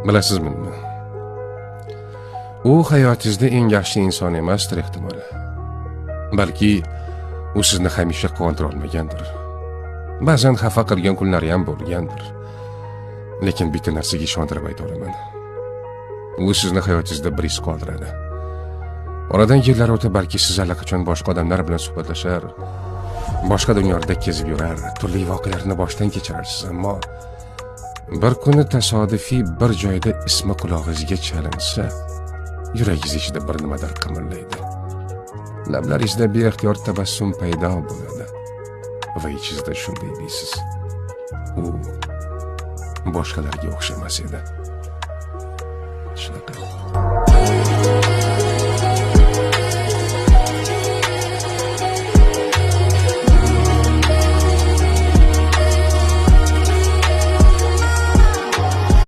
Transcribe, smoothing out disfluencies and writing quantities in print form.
Bilasizmi? U hayotingizda eng yaxshi inson emasdir ehtimoli. Balki u sizni hamisha quvontira olmagandir. Ba'zan xafa qilgan kunlari ham bo'lgandir. Lekin bitta narsaga ishontirib ayta olaman. U sizni hayotingizda bir iz qoldiradi. Oradan yillar o'tib balki siz allaqachon boshqa odamlar bilan suhbatlashar, boshqa dunyoda kezib yurar, turli voqealarni boshdan kechirarsiz, ammo bir kuni tasodifiy bir joyda ismi qulog'ingizga chalinsa, yuragingiz ichida bir nimadir qimirlaydi. Lablaringizda beixtiyor tabassum paydo bo'ladi va ichingizda shunday deysiz: u boshqalarga o'xshamas edi. Shunaqa.